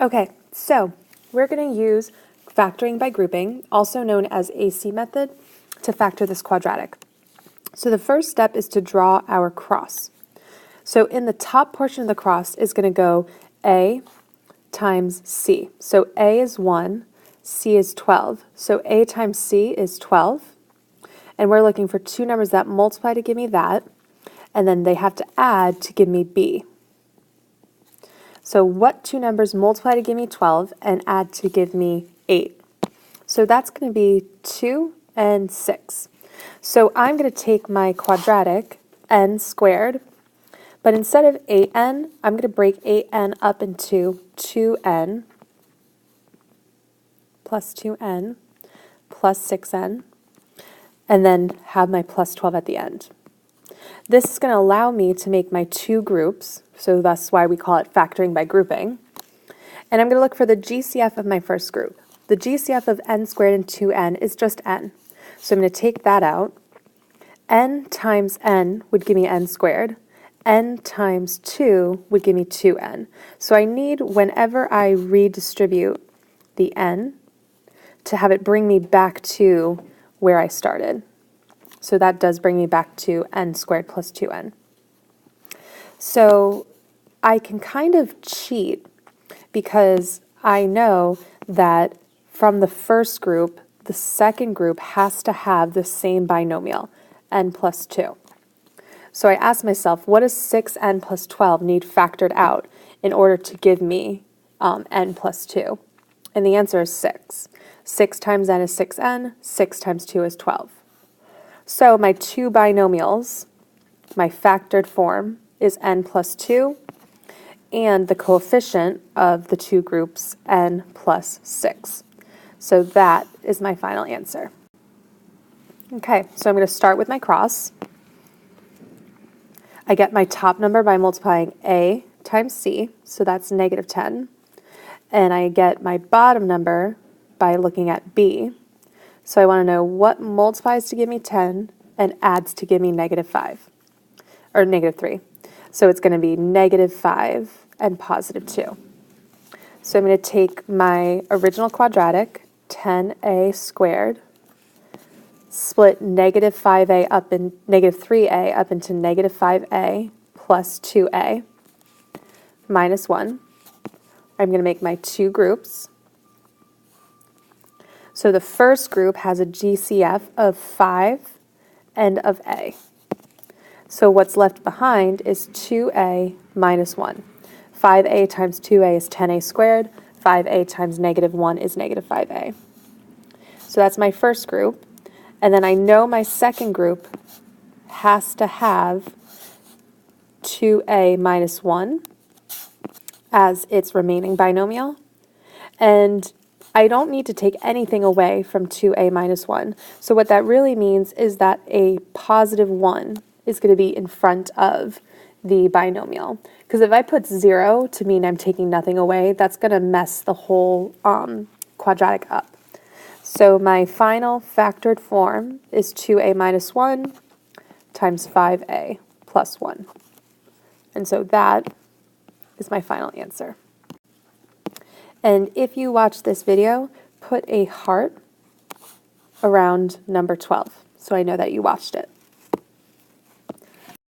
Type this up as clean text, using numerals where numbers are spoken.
Okay, so we're going to use factoring by grouping, also known as AC method, to factor this quadratic. So the first step is to draw our cross. So in the top portion of the cross is going to go A times C. So A is 1, C is 12. So A times C is 12. And we're looking for two numbers that multiply to give me that, and then they have to add to give me B. So what two numbers multiply to give me 12 and add to give me 8? So that's going to be 2 and 6. So I'm going to take my quadratic, n squared, but instead of 8n, I'm going to break 8n up into 2n plus 2n plus 6n, and then have my plus 12 at the end. This is going to allow me to make my two groups, so that's why we call it factoring by grouping. And I'm going to look for the GCF of my first group. The GCF of n squared and 2n is just n. So I'm going to take that out. N times n would give me n squared. N times 2 would give me 2n. So I need, whenever I redistribute the n, to have it bring me back to where I started. So that does bring me back to n squared plus 2n. So I can kind of cheat because I know that from the first group, the second group has to have the same binomial, n plus 2. So I asked myself, what does 6n plus 12 need factored out in order to give me n plus 2? And the answer is 6. 6 times n is 6n, 6 times 2 is 12. So my two binomials, my factored form, is n plus 2, and the coefficient of the two groups, n plus 6. So that is my final answer. Okay, so I'm going to start with my cross. I get my top number by multiplying a times c, so that's negative 10. And I get my bottom number by looking at b. So I want to know what multiplies to give me 10 and adds to give me negative 5, or negative 3. So it's going to be negative 5 and positive 2. So I'm going to take my original quadratic, 10a squared, split negative 5a up in negative 3a up into negative 5a plus 2a minus 1. I'm going to make my two groups. So the first group has a GCF of 5 and of a. So what's left behind is 2a minus 1. 5a times 2a is 10a squared. 5a times negative 1 is negative 5a. So that's my first group. And then I know my second group has to have 2a minus 1 as its remaining binomial. And I don't need to take anything away from 2a minus 1. So what that really means is that a positive 1 is going to be in front of the binomial. Because if I put 0 to mean I'm taking nothing away, that's going to mess the whole quadratic up. So my final factored form is 2a minus 1 times 5a plus 1. And so that is my final answer. And if you watch this video, put a heart around number 12, so I know that you watched it.